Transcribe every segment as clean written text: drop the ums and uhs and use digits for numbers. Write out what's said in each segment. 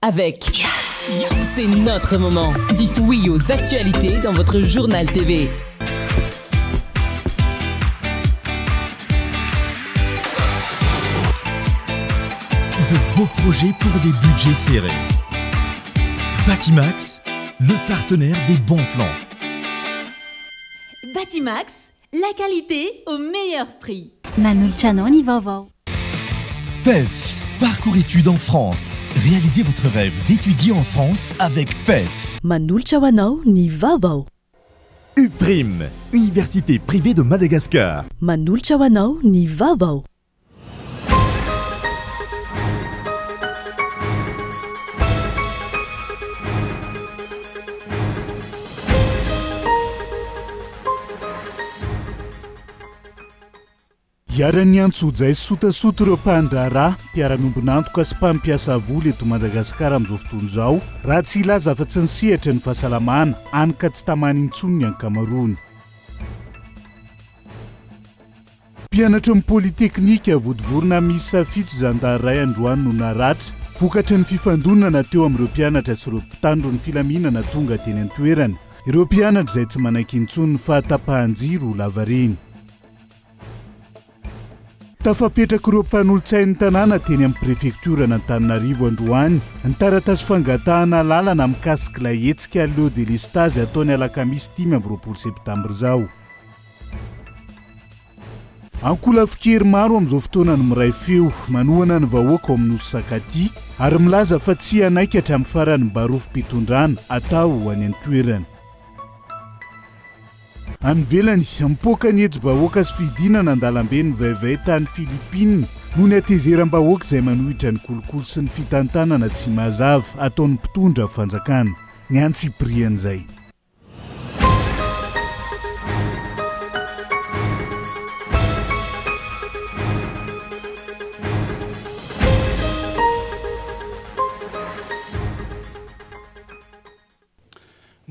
avec C'est notre moment. Dites oui aux actualités dans votre journal TV. De beaux projets pour des budgets serrés. Batimax, le partenaire des bons plans. Batimax, la qualité au meilleur prix. Manulcianoni Vovò. PEF, parcours études en France. Réalisez votre rêve d'étudier en France avec PEF. Manulcianoni Vovò. UPRIM, Université privée de Madagascar. Manulcianoni Vovò. Iarany antsojay sotasoto ireo mpandrara mpiara-miombonantoka sy mpampiasa vola eto Madagasikara amin'izao fotoana izao raha tsy ilaza fa tsy nisehatra ny fahasalamana anka tsy tamany intsony ny ankamaroany. Mpianatra amin'ny politeknika vodivorona misy safito zandaray androany no naratra vokatry ny fifandonana teo amin'ireo mpianatra sy ireo mpitandro ny filaminana tonga teny an-toerana. Ireo mpianatra izay tsy manaiky intsony ny fahatapahan-jiro lavareny. Tafapetraka ireo mpanolo-tsain'ny tanàna teny amin'ny prefektura n'Antananarivo androany ny taratasy fangatahana lalana mikasika ilay hetsika Leo de Lestazy ataony alakamisy 10 septambra izao. Ankola fikery maro amin'izao fotoana no miray feo manohana ny vahoaka ao amin'ny nosy Sakaty ary milaza fa tsy hanaiky hatramin'ny farany barofom-pitondrana atao any an-toerana. Anvelany mipoaka ny hejo-bahoaka sy fidinana an-dalambe ny vaivay tany Filipina noho ny atezeram-bahoaka izay manohitra ny kolokolo sy ny fitantanana tsy mazava ataon'ny mpitondra fanjakana ny antsiprian'izay.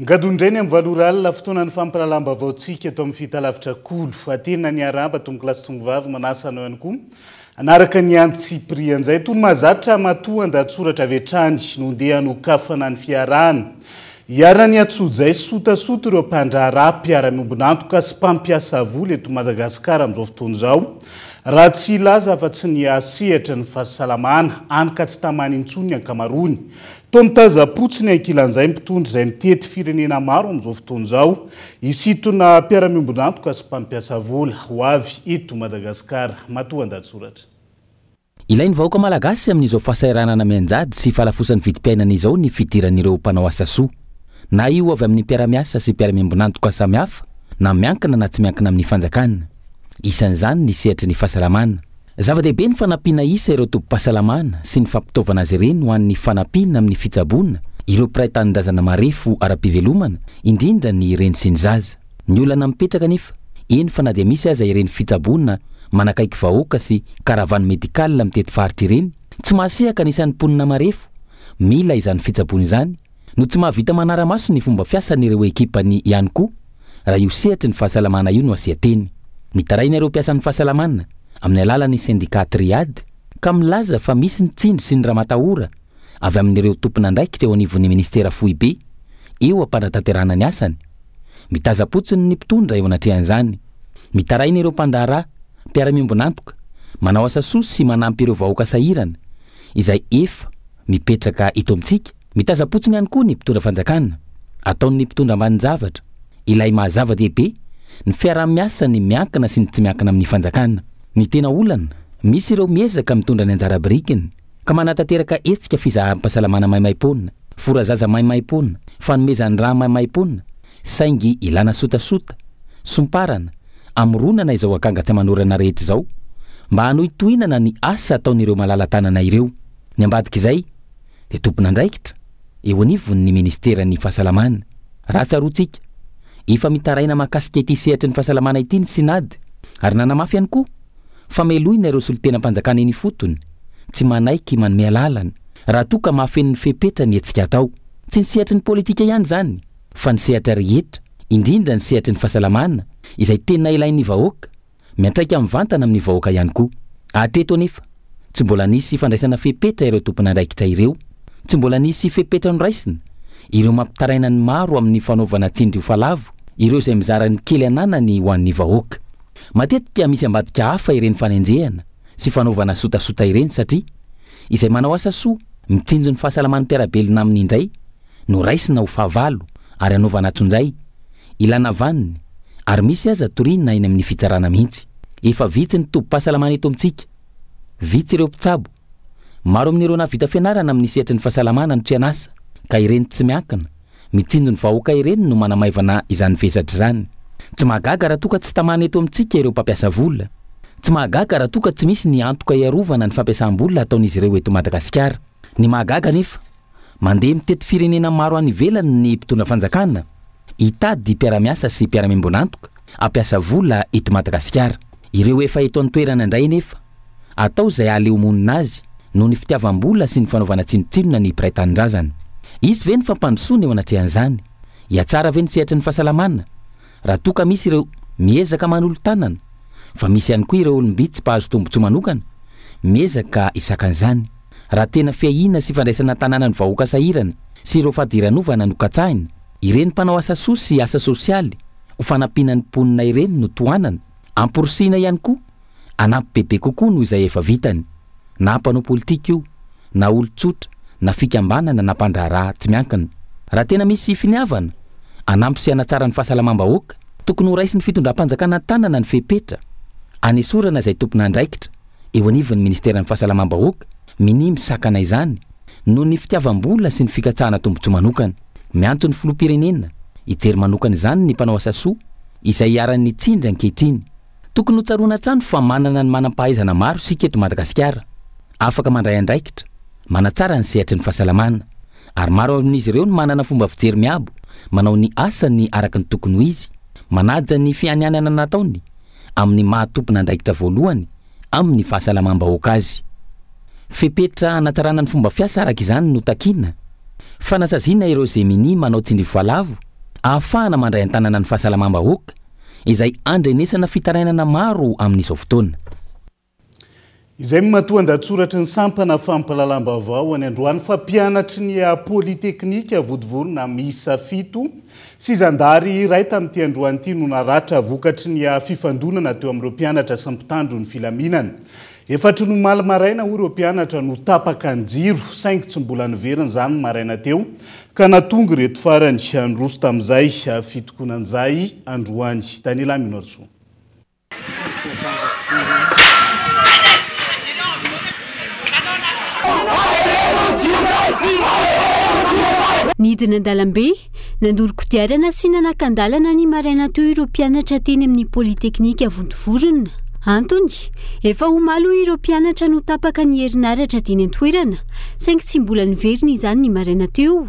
Ngadondrainy amin'ny valoralina fotoana ny fampalalam-baovaontsika eto amin'ny fitalavitra kolo atena ny araba tongolasy tongovavy manasana ihany koa anaraka ny antsiprian'izay toy ny mahazatra matoa andatsoratra avy hatrany no ndeha hanokafana ny fiarahana. Iarany atsojay sotasoto ireo mpandraharaha mpiara-miombonantoka sy mpampiasa vola eto Madagasikara amin'izao fotoana izao raha tsy ilaza fa tsy niasehatra ny fahasalamana anka tsy tamany intsony ny ankamaroany. Toa mitaza-potsiny ankilan'izay mpitondra izay mitety firenena maro amin'izao fotoana izao isitona mpiara-miombonantoka sy mpampiasa vola ho avy eto Madagasikara. Matoa andatsoratra. Ilainy vahoaka malagasy amin'izao fahasahiranana mianjady sy falafosan'ny vidim-piainana izao ny fidiran'ireo mpanao asa soa. Na io avy amin'ny mpiara-miasa sy mpiara-miombonantoka samihafa na miankina na tsy miankina amin'ny fanjakana. Isan'izany ny sehatry ny fahasalamana. Zava-dehibe ny fanampiana isa ireo tompom-pahasalamana sy ny fampitaovana azy ireny ho an'ny fanampiana amin'ny fitsabonana ireo mpiray tanindrazana marefo ara-pivelomana indrindra ny reny sy ny zaza. Ny olana mipetraka nefa eny fa na dia misy aza ireny fitsabonana manakaiky vahoaka sy karavany medikala mitety faritra ireny tsy mahasehaka anisan'ny mponina marefo mila izany fitsabona izany no tsy mahavita manara-maso ny fomba fiasan'ireo ekipany ihany koa raha io sehatry ny fahasalamana io no asiateny. Mitaraina ireo mpiasan'ny fahasalamana amin'ny alalan'ny syndicat triade ka milaza fa misy ny tsindry sy ny ramatahora avy amin'ireo tompon'andraikitra eo anivon'ny ministera foibe eo ampanataterana ny asany. Mitaza-potsiny ny mpitondra eo anatrehan'izany. Mitaraina ireo mpandraharaha mpiara-miombonantoka manao asa soa sy manampy ireo vahoaka sahirana izay efa mipetraka eto amintsika. Mitaza-potsiny ihany koa ny mpitondra fanjakana ataon'ny mpitondra ambanin-javatra ilay mahazava-dehibe ny fiaraha-miasa ny miankina sy ny tsy miankina amin'ny fanjakana. Ny tena olana misy ireo miezaka mitondra ny anjara birikiny ka manatateraka etsika fizaham-pahasalamana maimai-ponina, forazaza maimai-ponina, fanomezan'ny raha maimai-ponina, saingy ilana sotasota, somparana, amoronana izao akanga-tsy manorana rehetra izao mba hanohitohinana ny asa ataon'ireo malala-tanana ireo. Ny ambadika izay dia tompon'andraikitra eo anivon'ny ministeran'ny fahasalamana. Raha tsarotsika efa mitaraina mahakasika ity sehatry ny fahasalamana ity ny sinady ary nanamafy ihany koa fa melohina ireo solon-tena-mpanjakana eny fotony tsy manaiky manome alalana raha toa ka mahafen'ny fepetra ny etsika atao. Tsy ny sehatry ny politika ihany zany fa ny sehatra rehetra indrindra ny sehatry ny fahasalamana izay tena ilain'ny vahoaka miantraika amin'ny vantana amin'ny vahoaka ihany koa. Hatreto anefa tsy mbola nisy fandraisana fepetra ireo tompon'andraikitra ireo tsy mbola nisy fepetra noraisina ireo mampitaraina ny maro amin'ny fanaovana tsindry falavo ireo izay mizara ny kely ananany ho an'ny vahoaka. Matetika misy ambadika hafa ireny fanenjehana sy fanaovana sotasota ireny satria izay manao asa soa mitsinjo ny fahasalaman'ny mpiarabelona aminy indray no raisina ho fahavalo ary anaovana tsonjay ilana vaniny ary misy aza torinina eny amin'ny fitarana mihitsy. Efa vitsy ny tobo-pahasalamana eto amintsika, vitsy ireo mpitsabo, maro amin'ireo navita fianarana amin'ny sehatry ny fahasalamana no tsy anasa ka ireny tsy miankina mitsinjo ny vahoaka ireny no manamaivana izany vesatra izany. Tsy mahagaga raha toka tsy tamana eto amintsika ireo mpampiasa vola. Tsy mahagaga raha toka tsy misy ny antoka iarovana ny fampiasam-bola ataon'izy ireo eto Madagasikara. Ny mahagaga nefa mandeha mitety firenena maro any ivelany ny mpitondra fanjakana hitady mpiara-miasa sy mpiara-miambonantoka ampiasa vola eto Madagasikara. Ireo efa eto an-toerana indray nefa atao izay aleomonina azy noho ny fitiavam-bola sy ny fanaovana tsinotsinona ny mpiray tanindrazana. Izy ve ny fampandrosoana eo anatrehan'izany? Iatsara ve ny sehatra ny fahasalamana raha toka misy ireo miezaka manolo tanana, fa misy ihany koa ireo olombitsy mpahazo tombotsoa manokana miezaka isakan'izany. Raha tena fiahina sy fandraisana tanàna ny vahoaka sahirana sy ireo fahadiranova no katsahina, ireny mpanao asa soa sy asa sosialy ho fanampiana ny mponina ireny no toanana, amporosiana ihany koa anampy bebe kokoa noho izay efa vitany, na mpanao politika io na olon-tsotra na fikambanana na mpandraharaha tsy miankina. Raha tena misy finiavana anampy sy anatsara ny fahasalamam-bahoaka, tokony ho raisy ny fitondram-panjakana tanana ny fepetra. Anesorana izay tompona andraikitra eo anivon'ny ministeran'ny fahasalamam-bahoaka minimy sakana izany noho ny fitiavam-bola sy ny fikatsahana tombotsoa manokana. Miantso ny filoham-pirenena hijery manokana izany ny mpanao asa soa izay iaran'ny tsindry ankehitriny. Tokony ho tsaroana hatrany fa manana ny manam-pahaizana maro sika eto Madagasikara, afaka mandray andraikitra, manatsara ny sehatry ny fahasalamana, ary maro amin'izy ireo ny manana fomba fijery miabo, manao ny asany araka ny tokony ho izy, manaja ny fianianana nataony amin'ny mahatompona andraikitra voalohany amin'ny fahasalamam-bahoaka azy. Fepetra anatsarana ny fomba fiasa araka izany no takiana. Fanasaziana ireo izay mini manao tsindry falavo ahafahana mandray an-tanana ny fahasalamam-bahoaka izay andrenesana fitarainana maro amin'izao fotoana. Izay matoan-datsoratra ny sampana fampahalalam-baovao any Androany fa mpianatry ny politeknika vodivorona miisa 7 sy zandary iray tamin'ity Androany ity no naratra vokatry ny fifandonana teo amin'ireo mpianatra sy mpitandro ny filaminana. Efatry no maly maraina ho ireo mpianatra no tapaka ny jiro saingy tsy mbola niverina izany maraina teo ka natonga reto farany androso tamin'izay fitokonan'izay Androany. Daniela Minorso. Nidina an-dalambe nandoro kodiarana sy nanan-kandalana ny maraina teo ireo mpianatra teny amin'ny politeknika Vontovorona. Antony, efa homalo ireo mpianatra no tapaka ny herinaratra teny an-toerana saingy tsy mbola niverina izany ny maraina teo.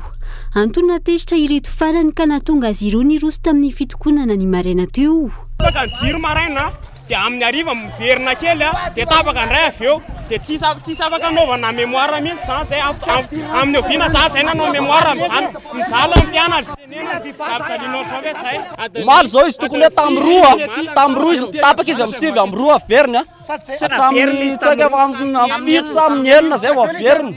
Antony natezitra ireto farany ka natonga azy ireo niroso tamin'ny fitokonana ny maraina teo. Tapaka ny jiro maraina dia amin'ny hariva miverina kely dia tapaka ndray avy eo dia tsy afaka anaovana mémoire mihitsy izany zay amin'ny oviana zany zay nanao mémoire amin'izany mijala ny mpianatra. Omaly zao izy tokony hoe tamin'ny roa tapaka izy amin'ny sivy amin'ny roa averina hatramin'ny tsaika amin'ny fito sa amin'ny enina zay vao averina.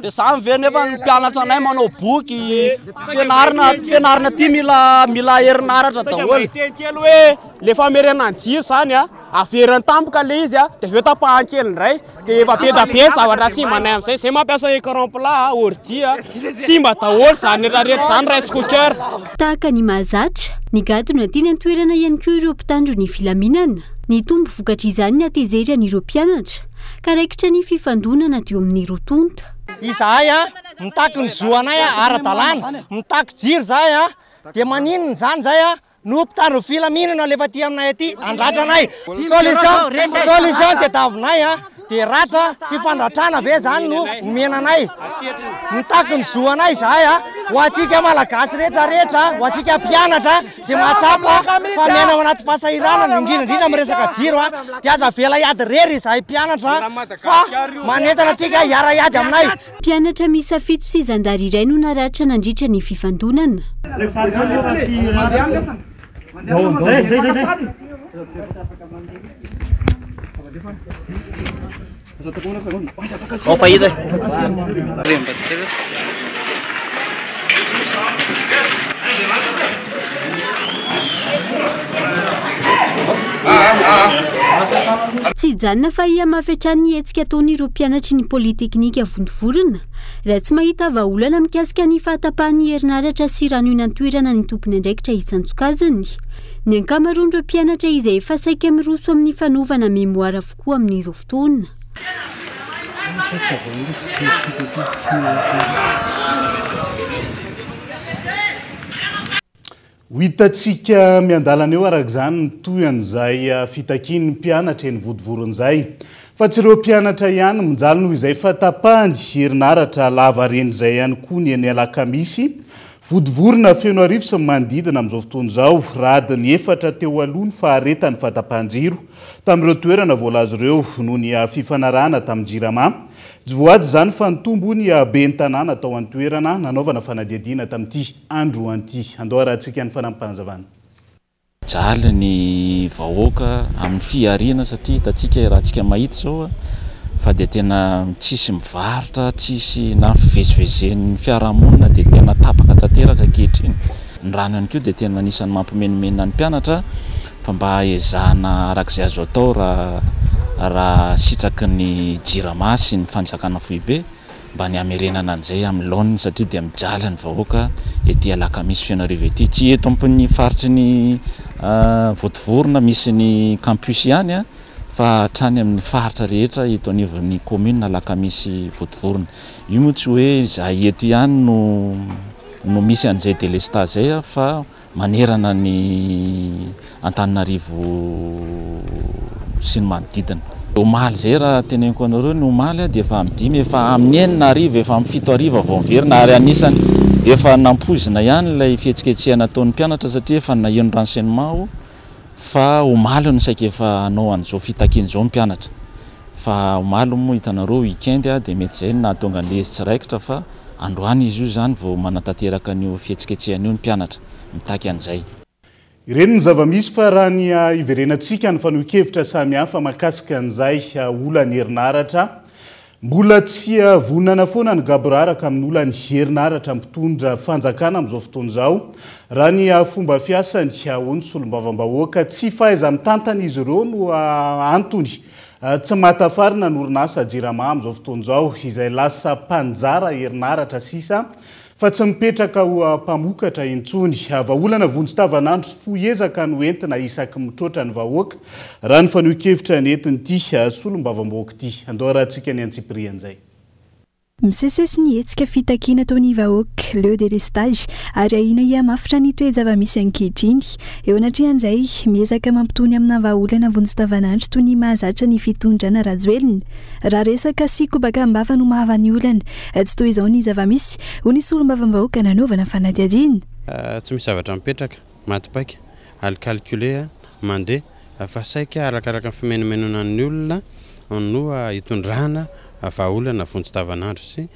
Dia za miverina efa ny mpianatra anay manao boky fianarana ty mila herinaratra daholo. Kely hoe le famerena ny jiro zany averina tampoka le izy dia aveo tapahan-kely indray dia efa be da be zavatra simbanay amin'izay zay mampiasa écran plat ordi simba daholo zany rehetrarehetra zany rice cooker. Tahaka ny mahazatra ny gadona teny an-toerana ihany koa ireo mpitandro ny filaminana. Ny tombo vokatra izany ny atezerana ireo mpianatra ka raikitra ny fifandonana teo amin'ny rotonta. Izahay mitaky ny zoanay ara-dalàna, mitaky jiro zahay dia maninona zany zahay no mpitandro filaminana lefa ty aminay aty andratranay. Solution dia davinay dia ratra sy fandratrana ve zany no omenanay. Mitaky ny zoanay zahay ho antsika malagasy rehetrarehetra, ho antsika mpianatra zay mahatsapa fa miaina ao anaty fahasahiranana indrindra amin'ny resaka jiro dia aza vela iady rery izahay mpianatra fa manentana antsika hiara-iady aminay. Mpianatra miisa 7 sy zandary iray no naratra nandritra ny fifandonana. Tsy hijanona fa iamafetrany hetsika ataon'ireo mpianatry ny politeknika Vontovorona raha tsy mahita vahaolana mikasika ny fahatapahan'ny herinaratra sy ranoinan-toerana ny tompony andraikitra isan-tsokajiny. Ny ankamaroan'ireo mpianatra izay efa saika miroso amin'ny fanaovana memoara avokoa amin'izao fotoana. Ho hitatsika miandalana eo araka izany ny toyan'izay fitakian'ny mpianatra eny Vontovoron'izay. Fa tsy ireo mpianatra ihany mijaly noho izay fatapahany herinaratra lava reny izay ihany koa ny eny Alakamisy. Vontovorona feno arivo sy manodidina amin'izao fotoana izao radiny 4 teo aloha ny faharetany fatapahan-jiro tamin'ireo toerana voalazo ireo noho ny fifanarahana tamin'ny JIRAMA. Jivoady izany fa nitombo ny ben'ny tanàna tao an-toerana nanaovana fanadihadiana tamin'ity andro anty. Andao rahantsika ny fanampanazavana. Jaly ny vahoaka amin'ny fiariana satria hitantsika raha antsika mahita zao fa dia tena tsisy mivarotra, tsisy na fivezivezen'ny fiarahamonina dia tena tapaka tanteraka ankehitriny. Ny rano ihany koa dia tena anisan'ny mampimenimena ny mpianatra fa mba ezahana arak'izay azo atao raha sitraky ny JIRAMA sy ny fanjakana foibe mba ny amerenana an'izay amin'ny laoniny satria dia mijaly ny vahoaka ety Alakamisy feno arivo ety. Tsy eto amin'ny faritry ny Vontovorona misy ny campus ihany fa hatrany amin'ny faritra rehetra eto anivon'ny commune Alakamisy Vontovorona. Io moa tsy hoe zahay eto ihany no misy an'izay délestage zay fa manerana ny Antananarivo sy ny manodidina. Omaly zay raha teneniko anareo ny omaly dia efa amin'ny 5 efa amin'ny 9 arivo efa amin'ny 7 arivo vao miverina ary anisany efa nampozina ihany ilay fihetsiketsehana ataon'ny mpianatra satria efa naheno renseignement fa omaly no saika efa anao an'izao fitakian'izao ny mpianatra. Fa omaly moa hitanareo weekend dia mety zay nahatonga an'ilay tsiraikitra fa androany izy io zany vao manatanteraka an'io fihetsiketsehana io ny mpianatra mitaky an'izay. Ireny ny zava-misy fa raha ny iverenantsika ny fanohi-kevitra samihafa mahakasika an'izay olany herinaratra. Mbola tsy vonana foana ny gaboraraka amin'ny olany herinaratra mpitondra fanjakana amin'izao fotoana izao. Raha ny fomba fiasany hono solombavam-bahoaka tsy fahaiza mitantana izy ireo no antony tsy matafarina ny orinasa JIRAMA amin'izao fotoana izao izay lasa mpanjara herinaratra sisa fa tsy mipetraka ho mpamokatra intsony. Vahaolana vonjy-tavanandro foezaka no entina isaky mitroatra ny vahoaka raha ny fanohi-kevitra nentin'ity solombavam-bahoaka ity. Andao rahantsika ny antsiprian'izay. Misesesy ny hetsika fitakiana taon'ny vahoaka le délestage ary ahina iamafitra ny toe-java-misy ankehitriny. Eo anatrehan'izay miezaka mampitony amina vahaolana vonjy-tavanandro toy ny mahazatra ny fitondrana rajoelina. Raha resaka sy kobaka ambava no mahava ny olana tsy toy izao ny zava-misy ho ny solombavam-bahoaka nanaovana fanadihadiana. Tsy misy zavatra mipetraka matipaika alcalculé mandeha fa saika arakaraka ny fimenemenona ny olona no hitondrana vahaolana vonjy-tavanandro sy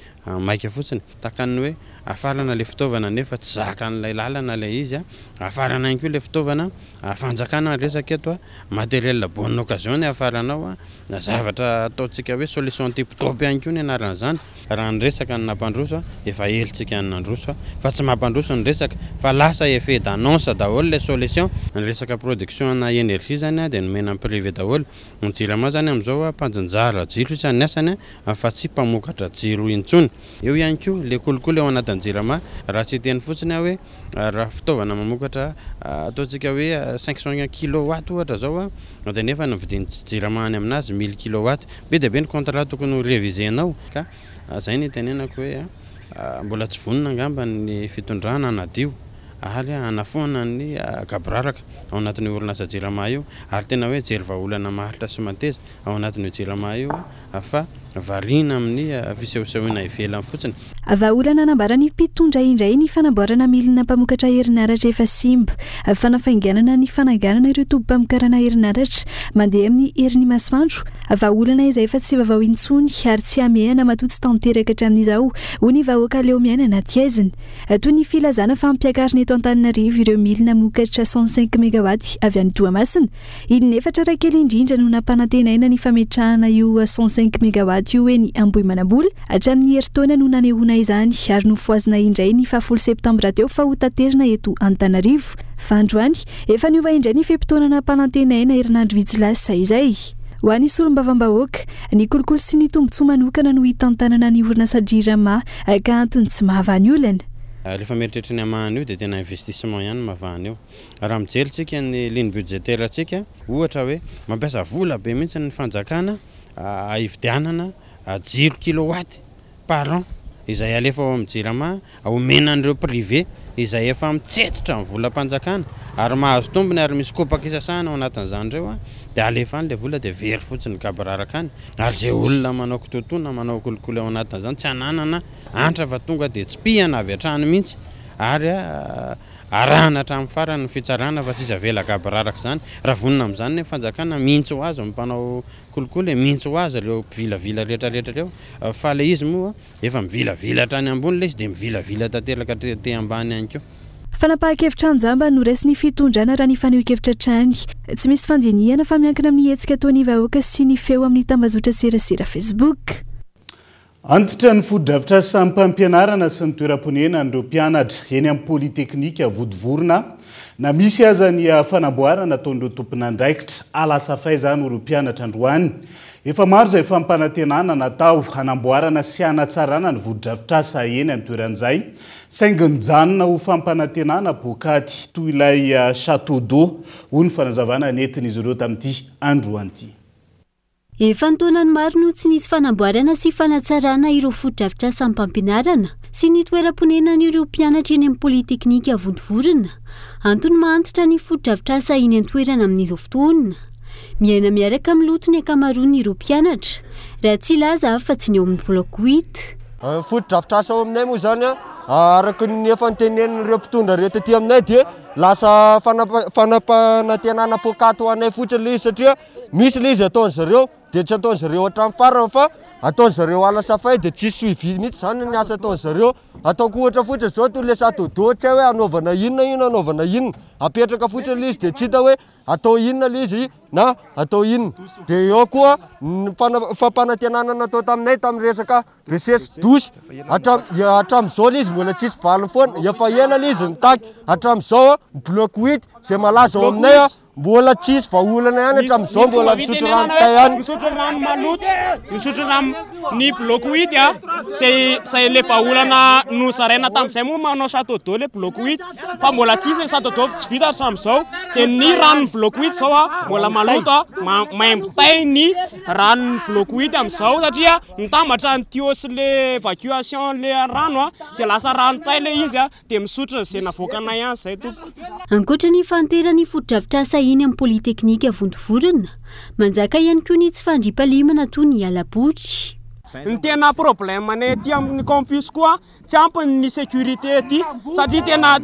maika fotsiny takany hoe afarana le fitaovana nefa tsy zaka n'ilay lalana ilay izy afarana ihany koa le fitaovana fanjakana resaka eto matériel bonne occasion afaranao na zavatra ataontsika hoe solution type top ihany koa ny anaran'izany raha ny resaka ny nampandroso efa helitsika ny nandroso fa tsy mampandroso ny resaka fa lasa effet d'annonce daholo le solution ny resaka production na énergie zany dia nomena privé daholo ny JIRAMA zany amin'izao mpanjanjara jiro isany asany fa tsy mpamokatra jiro intsony. Eo ihany koa le kolikoly ao anatin'ny JIRAMA raha tsy teny fotsiny hoe raha fitaovana mamokatra ataontsika hoe 500 kilowatt ohatra zao dia nefa ny vidin'ny JIRAMA any aminazy 1000 kilowatt be dia be ny contrat tokony ho révisenao ka zay ny tenenako hoe mbola tsy vonona angamba ny fitondrana anadio ary anafoana ny gaboraraka ao anatin'ny orinasa JIRAMA io ary tena hoe jery vahaolana maharitra sy mateza ao anatin'ny JIRAMA io fa variana amin'ny fisehosehoina ivelany fotsiny. Vahaolana anambarany mpitondra indray ny fanamboarana milina mpamokatra herinaratra efa simba, fanafainganana ny fananganana ireo tompam-pamokarana herinaratra mandeha amin'ny herin'ny masoandro. Vahaolana izay efa tsy vaovao intsony ary tsy amehana matoa tsy tanteraka hatramin'izao ho ny vahoaka leo miaina anaty aiziny. Toy ny filazana fampiakarina eto Antananarivo ireo milina mokatra 105 megawatt avy any Toamasina. Inefatra rakely indrindra no nampanantenaina ny fametrahana io 105 megawatt io eny Ambohimanambola hatramin'ny herintaona no nanehoana izany ary nofoazina indray ny 7 septambra teo fa ho taterina eto Antananarivo. Fa androany efa niova indray ny fepitaonana nampanantenaina herinandro vitsy lasa izay. Ho an'ny solombavam-bahoaka, ny kolokolo sy ny tombotsoa manokana no hitantanana ny orinasa JIRAMA ka antony tsy mahavany olana. Rehefa mieritreritra ny amahany io dia tena investissement ihany mahavany eo. Raha mijerytsika ny ligne budgétaire atsika, ohatra hoe mampiasa vola be mihitsy ny fanjakana hividianana 0 kilowatt par an izay alefa ao amin'ny JIRAMA omenan'ireo privé izay efa mitsetitra amin'ny volam-panjakana ary mahazo tombony ary misy kopaka isasahana ao anatin'izany ireo dia alefa an'ilay vola dia very fotsiny kabararaka any ary izay olona manao kitotoana manao kolokolo ao anatin'izany tsy hananana antra fa tonga dia tsy pihana avy hatrany mihitsy ary arahana hatramin'ny farany ny fitsarana fa tsisy avela kabararaka izany. Raha vonona amin'izany ny fanjakana mihitsy ho azy mpanao kolokolo mihitsy ho azy ireo mpivilavila rehetrarehetra ireo fa ilay izy moa efa mivilavila hatrany ambony ilay izy dia mivilavila tanteraka te ambany ihany koa. Fanapahan-kevitra anjamba no resy ny fitondrana raha ny faneho-kevitra trany. Tsy misy fanjiniana fa miankina amin'ny hetsika ataon'ny vahoaka sy ny feo amin'ny tambazotra serasera Facebook. Antitra ny foto-dravitra samy mpampianarana sy ny toeram-ponena n'ireo mpianatra eny amin'ny polyteknika Vodivorona na misy aza ny fanamboarana ataon'ireo tompon'andraikitra alasa faizany ireo mpianatra androany. Efa maro izay fampanantenana natao hanamboarana sy hanatsarana ny vodi-dravitrasa eny amin'ny toeran'izay saingy nijanona ho fampanantenana bokady toy ilay Château d'eau ho ny fanazavana nentin'izy ireo tamin'ity androan'ity. Efa ntaonany maro no tsy nisy fanamboarana sy fanatsarana ireo foto-dravitrasa mpampianarana sy ny toeram-ponenan'ireo mpianatra eny amin'ny polyteknika Vodivorona. Antony mahantitra ny foto-dravitrasa eny an-toerana amin'izao fotoana. Miaina miaraka amin'ny lotony ankamaroany ireo mpianatra. Raha tsy laza fa tsy ny eo amin'ny bloc 8. Foto-dravitrasa ao aminay moa zany araka ny efa nitenen'ireo mpitondra rehetra aty aminay dia lasa fanampanantenana pokaty ho anay fotsiny ilay izy satria misy ilay izy ataon'zareo dia tsy ataon'zareo hatramin'ny farany fa ataon'zareo alasa fay dia tsisy suivi mihitsy zany ny asa ataon'zareo. Ataoko ohatra fotsiny zao toy ilay Château d'eau tsy hoe anaovana inona anaovana inona apetraka fotsiny ilay izy dia tsy hita hoe atao inona ilay izy na atao inona. Dia eo koa fampanantenana natao taminay tamin'ny resaka WC sy douche hatramin'izao ilay izy mbola tsisy valiny foana efa ela ilay izy nitaky hatramin'izao bloc 8 izay malaza ao aminay mbola tsisy vahaolana ihany hatramin'izao mbola misotro rano tay ihany. Misotro rano maloto, misotro rano ny bloc 8 zay le vahaolana nosaraina tamin'izay moa manao Château d'eau le bloc 8 fa mbola tsisy Château d'eau tsy vita hatramin'izao dia ny rano bloc 8 zao mbola maloto maimbo tay ny rano bloc 8 amin'izao satria nitambatra ny tuyau sy le évacuation le rano dia lasa rano tay le izy dia misotro izay navoakana ihany zay tompoko. Ankoatra ny fanterany foto-dravitrasa eny amin'ny polyteknika Vodivorona, manjaka ihany koa ny tsy fandriampahalemana toy ny ala-potry. Ny tena problème ny aty amin'ny campus koa tsy ampy ny sécurité aty satria tena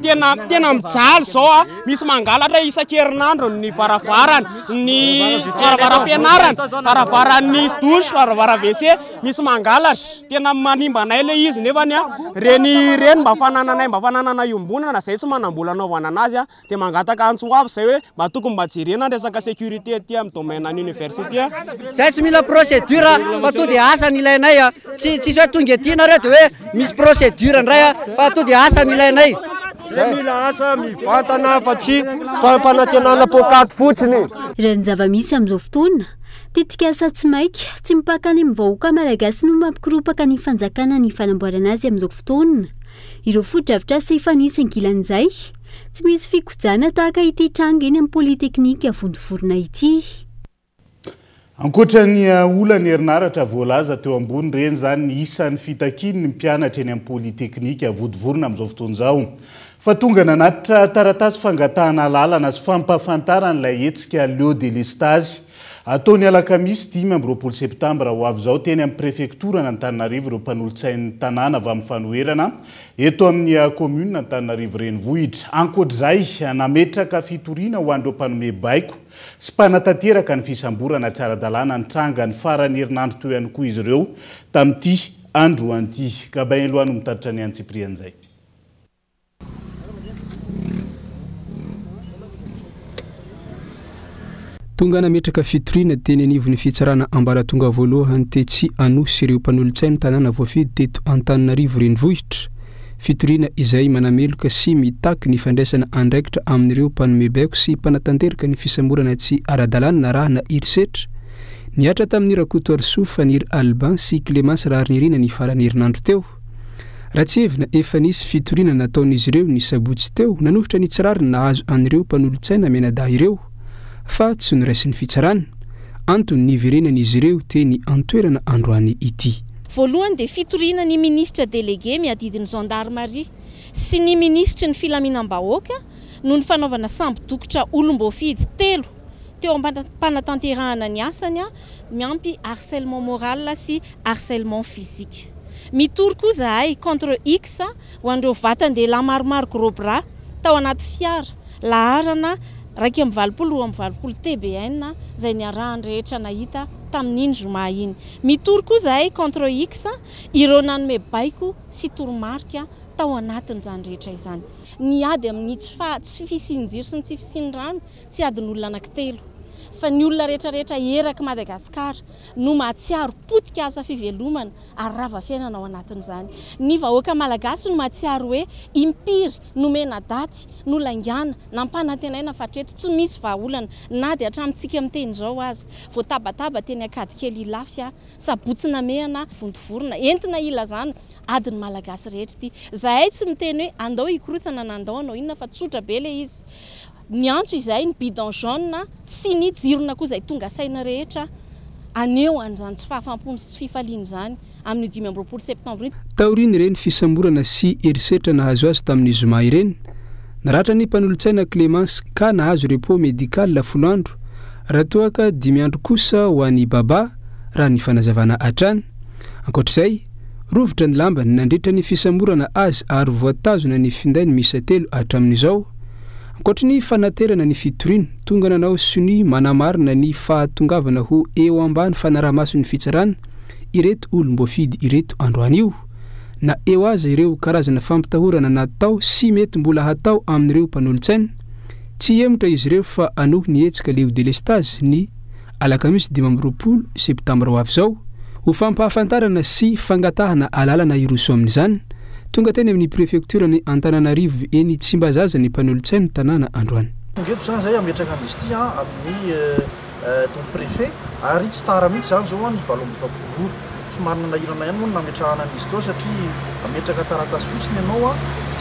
mijaly zao misy mangalatra isan-kerinandro ny varavarana ny varavaram-pianarana varavaran'ny douche varavara WC misy mangalatra tena manimba anay le izy nefany reny mba fananana iombonana zay tsy manambola anaovana anazy dia mangataka antso aby zay hoe mba tokony mba jerena resaka sécurité aty amin'ny domaine any université. Zay tsy mila procédure fa to dia asany ilainay tsisy hoe tonga ety nareo dia hoe misy procédure indray fa to dia asany ilainay. Zay mila asa mivantana fa tsy fampanantenana pokaty fotsiny. Raha ny zava-misy amin'izao fotoana tetika asa tsy maika tsy mipaka any amin'ny vahoaka malagasy no mampikiropaka ny fanjakana ny fanamboarana azy amin'izao fotoana. Ireo foto-dravitrasa efa nisy ankilan'izay tsy misy fikojana tahaka ity tranga eny amin'ny polyteknika Vodivorona ity. Ankoatra ny olana herinaratra voalaza teo ambony ireny zany ny isan'ny fitakiny ny mpianatra eny amin'ny polyteknika Vodivorona amin'izao fotoana izao. Fa tonga nanatitra taratasy fangatahana lalana sy fampahafantarana ilay hetsika lieu de lestage ataony alakamisy 5 septambra ho avy zao teny amin'ny préfecture n'Antananarivo ireo mpanolotsain'ny tanàna avy amin'ny fanoherana eto amin'ny commune Antananarivo renivohitra. Ankoatr'izay nametraka fitoriana ho an'ireo mpanome baiko sy mpanatanteraka ny fisamborana tsara-dalàna ny tranga ny farany herinandro teo ihany koa izy ireo tamin'ity andro anty. Gabain Loano mitatra ny Antsiprian'izay. Tonga nametraka fitoriana teny anivon'ny fitsarana ambaratonga voalohany tetsy anosy ireo mpanolotsaina tanàna voafidy teto Antananarivo renivohitra. Fitoriana izay manameloka sy mitaky ny fandraisana andraikitra amin'ireo mpanome baiko sy mpanatanteraka ny fisamborana tsy ara-dalàna na raha na irisetra. Niatra tamin'ny Rakoto Arsofa, Niry Alban sy Clémence Rarinirina ny farany herinandro teo. Ratsevina efa nisy fitoriana nataon'izy ireo ny sabotsy teo nanohitra ny tsirariny nahazo an'ireo mpanolotsaina menada ireo fa tsy niraisin'ny fitsarana. Antony niverenan'izy ireo teny antoerana androany ity. Voalohany dia fitoriana ny ministre délégué miadidin'ny gendarmerie sy ny ministre ny filaminam-bahoaka no ny fanaovana sambo-dokotra olom-boafidy 3 teo am-panatanterahana ny asany miampy harcèlement moral sy harcèlement physique. Mitory koa zahay contre X ho an'ireo vatan-dehilahy maromaro gros bras tao anaty fiara laharana 220 TBN zay ny arahany rehetra nahita tamin'iny zoma iny. Mitory koa zahay contre X ireo nanome baiko sy toromarika tao anatin'izany rehetra izany. Niady amin'ny tsy fisinjiro sy ny tsy fisindrano tsy adin'olona anankitelo fa ny olona rehetrarehetra eraky Madagasikara no mahatsiaro potika asa fivelomana ary rava fiainana ao anatin'izany. Ny vahoaka malagasy no mahatsiaro hoe impiry nomena daty no laingana na mpanantenaina fa treto tsy misy vahaolana na dia hatramintsika miteny zao azy vao tabataba teny akady kely ilafy sabotsy namehana vontovorona entina ilazana adiny malagasy rehetra ity. Zahay tsy miteny hoe andao ikorotana nandao anao inona fa tsotra be le izy. Ny antso izay ny bidon jaune sy ny jirona koa izay tonga saina rehetra aneo an'izany tsy fahafampony sy tsy fifaliana izany amin'ny 5 septambra. Taoriny ireny fisamborana sy herisetra nahazo azy tamin'ny zoma ireny. Naratra ny mpanolotsaina Clémence ka nahazo repos médical la folo andro raha toa ka 5 andro kosa ho an'ny baba raha ny fanazavana hatrany. Ankoatr'izay rovitra ny lambany nandritra ny fisamborana azy ary voatazona ny findainy misa 3 hatramin'izao. Ankoatra ny fanaterana ny fitoriana tonga nanao sony manamarina ny fahatongavana ho eo ambany fanaraha-mason'ny fitsarana ireto olom-boafidy ireto androany io na eo aza ireo karazana fampitahorana natao sy mety mbola hatao amin'ireo mpanolotsaina. Tsy emotra izy ireo fa anohy ny hetsika Leo Delestage ny alakamisy 20 septambra ho avy zao ho fampahafantarana sy fangatahana alalana iroso amin'izany. Tonga teny amin'ny préfecture ny Antananarivo eny Tsimbazaza ny mpanolotsaina tanàna androany. Ngeto zany zay ametraka an'izy ity amin'ny ton préfet ary tsy tara mihitsy zany zao ny valom-baporory somary nanahirana ihany moa nametrahana an'izy teo satria ametraka taratasy fotsiny ianao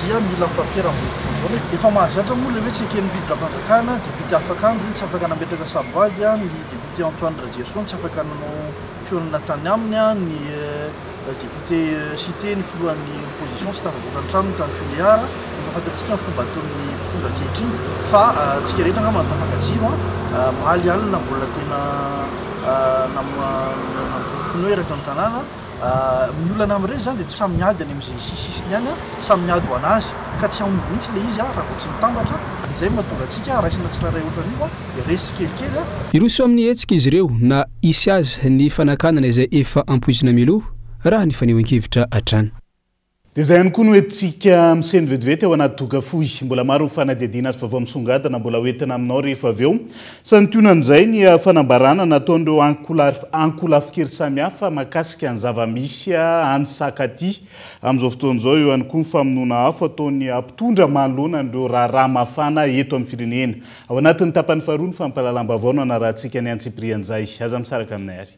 dia mila mifampiera amin'ny zao efa mahazatra moa le hoe tsy ekeny vidra-panjakana député Afakandro tsy afaka nametraka saboady ny député Antoine Radjesson tsy afaka nanao fionana tany aminy ny député cité ny filohan'ny opposition tsy tafavoaka trano ny tany filiara fatantsika ny fomba ataon'ny mpitondra ankehitriny fa tsika rehetra angamba tafakajiro mahaly alina mbola tena nampono eraka ny tanàna ny olana amin'ireny zany dia tsy samy miady any amin'izay sisisiny ihany samy miady ho anazy ka tsy amomby mihitsy le izy raha vao tsy mitambatra izay mahatonga antsika raisina tsiraray ohatran'io resy kelikely. Iroso amin'ny hetsika izy ireo na isy azy ny fanakanana izay efa ampoizina miloha raha ny fanehoan-kevitra hatrany. Dia zay ihany koa no hoentsika miseny vetivety ao anaty doka fohy mbola maro fanadihadiana azy vavao misongadina mbola hoentina aminao rehefa avy eo. Santionan'izay ny fanambarana nataon'ireo ankolafikery samihafa mahakasika ny zava-misy any sakaty amin'izao fotoan'izao eo ihany koa ny famonoana hafa ataony ampitondra manoloana an'ireo raha mafana eto amin'ny firenena. Ao anatin'ny tapany faharoa ny fampahalalam-baovao no anarahantsika ny Antsiprian'izay. Aza misaraka aminay ary.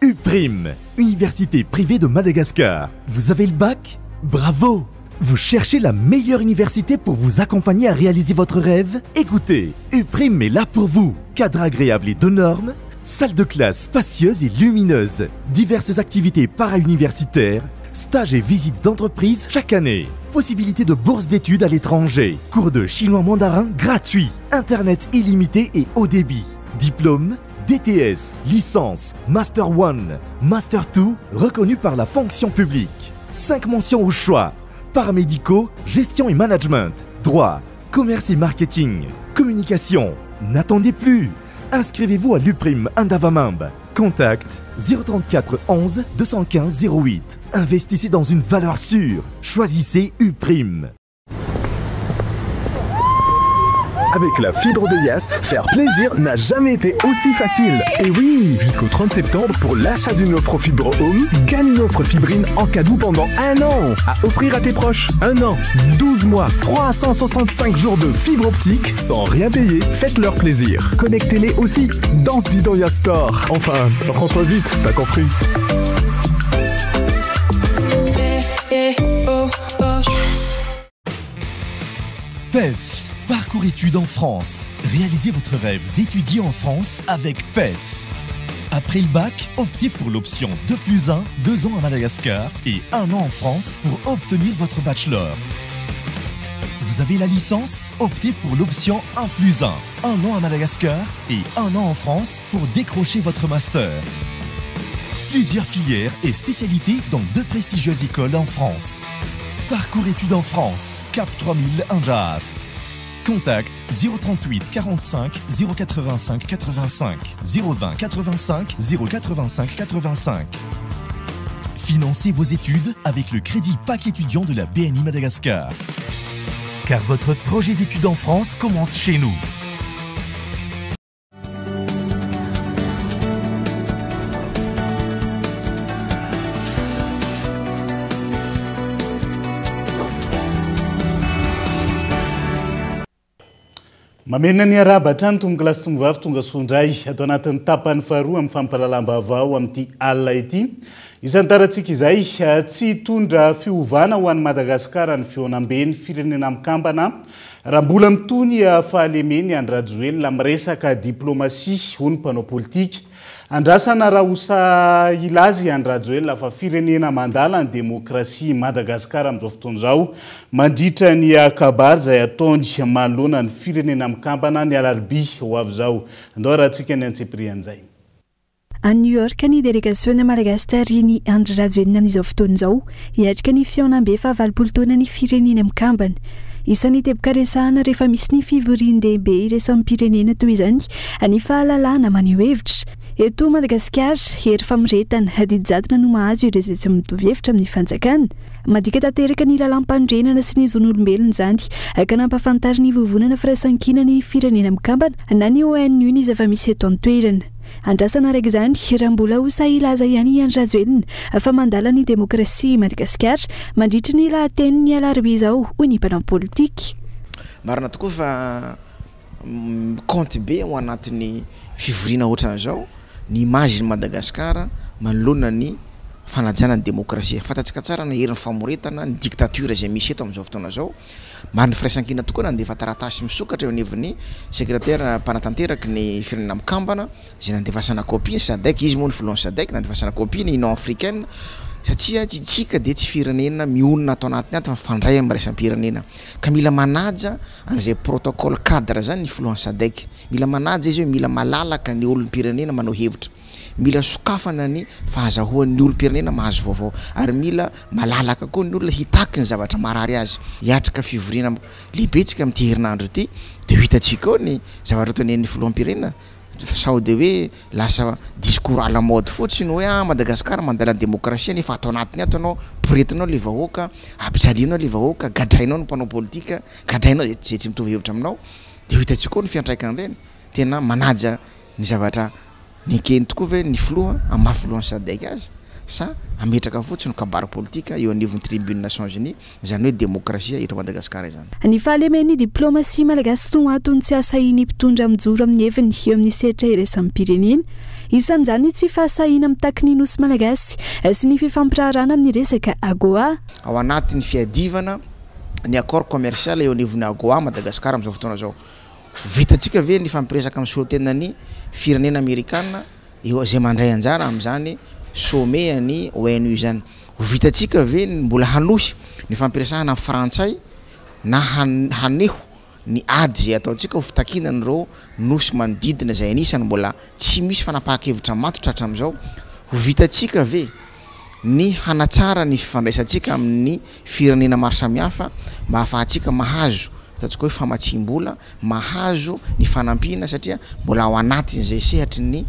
UPRIM, Université privée de Madagascar. Vous avez le bac? Bravo! Vous cherchez la meilleure université pour vous accompagner à réaliser votre rêve? Écoutez, UPRIM est là pour vous. Cadre agréable et de normes, Salle de classe spacieuse et lumineuse. Diverses activités para-universitaires. Stages et visites d'entreprise chaque année. Possibilité de bourse d'études à l'étranger. Cours de chinois mandarin gratuits. Internet illimité et haut débit. Diplôme, DTS, licence, Master 1, Master 2, reconnu par la fonction publique. 5 mentions au choix. Paramédicaux, gestion et management. Droit, commerce et marketing. Communication. N'attendez plus. Inscrivez-vous à l'UPRIM Andavamambe. Contact 034 11 215 08. Investissez dans une valeur sûre. Choisissez UPRIM. Avec la fibre de Yas, faire plaisir n'a jamais été aussi facile. Et oui, jusqu'au 30 septembre, pour l'achat d'une offre fibre home, gagne une offre fibrine en cadeau pendant 1 an. À offrir à tes proches. 1 an, 12 mois, 365 jours de fibre optique sans rien payer. Faites-leur plaisir. Connectez-les aussi dans ce vidéo Yas Store. Enfin, rentre vite, t'as compris. PEF, parcours études en France. Réalisez votre rêve d'étudier en France avec PEF. Après le bac, optez pour l'option 2+1, 2 ans à Madagascar et 1 an en France pour obtenir votre bachelor. Vous avez la licence, optez pour l'option 1+1, 1 an à Madagascar et 1 an en France pour décrocher votre master. Plusieurs filières et spécialités dans 2 prestigieuses écoles en France. Parcours études en France, Cap 3000 Anjar. Contact 038 45 085 85 020 85 085 85. Financez vos études avec le crédit PAC étudiant de la BNI Madagascar. Car votre projet d'études en France commence chez nous. Mamena ny arabatra ny tonga lasy tongovavy tonga sondray atao anatin'ny tapany faharoa amin'ny fampalalam-bavao amin'ity alina ity. Isan'ny tarantsika izay tsy hitondra fiovana ho an'ny Madagasikara ny feonambeny firenena mikambana raha mbola mitony fahalemeny Andry Rajoelina amin'ny resaka diplomasia ho ny mpanao politika. Andrasana raha hosa ilazy Andry Rajoelina fa firenena mandala ny demokrasia Madagasikara amin'izao fotoana izao mandritra ny kabary izay ataony manoloana ny firenena mikambana ny alarobia ho avy izao. Andao rahantsika ny antsiprian'izay. A New York ny délégation Madagascar ny Andry Rajoelina amin'izao fotoana izao hiatrika ny fihaonam-be fa 80 taona ny firenena mikambana. Isan'ny teboka resahana rehefa misy ny fivorian-dehibe iresan'ny pirenena toy izany ny fahalalahana maneho hevitra. Eto Madagasikara, hery famoretana didijadona no mahazo ireo izay tsy mitovy hevitra amin'ny fanjakana. Madika tanteraka ny lalam-pandrenana sy ny zon'olombelona izany ka nampafantary ny vovonana firaisan-kina ny firenena mikambana na ny ONU ny zava-misy eto an-toerana. Andrasana araka izany raha mbola ho sailaza ihany Andry Rajoelina fa mandala ny demokrasia Madagasikara mandritra ny lahateniny alarobia izao hoy ny mpanao politika. Marina tokoa fa compte be ao anatin'ny fivoriana ohatran'izao ny image Madagasikara manoloana ny fanajana ny demokrasia. Fantatsika tsara na herin'ny famoretana ny dictature izay misy eto amin'izao fotoana izao. Marina firaisan-kina tokoa nandefa taratasy misokatra eo anivon'ny secrétaire mpanatanteraky ny firenena mikambana izay nandefasana copie SADC, izy moa ny filohan'ny SADC nandefasana copie ny Union africaine satria tsitsika dia tsy firenena mionona atao anatiny ato fandray amin'ny raisam-pirenena ka mila manaja an'izay protocole cadre zany ny filohan'ny SADC. Mila manaja izy hoe mila malalaka ny olom-pirenena manao hevitra, mila sokafana ny fahazahoan'ny olom-pirenena mahazo vaovao ary mila malalaka koa ny olona hitaky ny zavatra marary azy. Hiatrika fivoriana lehibetsika amin'ity herinandro ity dia hitantsika ao ny zavatra tonen'ny filoham-pirenena sao de hoe lasa discours à la mode fotsiny hoe Madagasikara mandala demokrasia nefa atao anatiny ato anao poretinao le vahoaka, ampitsalianao le vahoaka, gadrainao ny mpanao politika, gadrainao zay tsy mitovy hevitra aminao. Dia hitantsika ao ny fiantraikany ireny tena manaja ny zavatra nikeny tokoa ve ny filoha amin'ny mahafilohan'ny SADC azy sa ametraka fotsiny kabary politika eo anivon'ny tribune Nations Unies izany hoe demokrasia eto Madagasikara izany. Ny fahalemen'ny diplomasia malagasy no antony tsy asahiany mpitondra mijoro amin'ny heviny eo amin'ny sehatra iraisany pirenena. Isan'izany tsy fahasahiana mitaky ny nosy malagasy sy ny fifampirarana amin'ny resaka AGOA. Ao anatin'ny fiadivana ny accord commercial eo anivon'ny AGOA Madagasikara amin'izao fotoana izao. Vitantsika ve ny fampiresaka amin'ny solotenan'ny firenena Amerikana eo zay mandray anjara am'zany someany ONU zany ho vitatsika ve mbola hanosy ny fampiresahana frantsay na haneho ny ady zay ataotsika ho fitakinan'ireo nosy manodidina zay anisany mbola tsy misy fanapahan-kevitra matotra hatram'izao ho vitatsika ve ny hanatsara ny fifandraisantsika amin'ny firenena maro samihafa mba ahafahantsika mahazo ataontsika hoe famatsim-bola mahazo ny fanampina satria mbola ao anatin'izay sehatry ny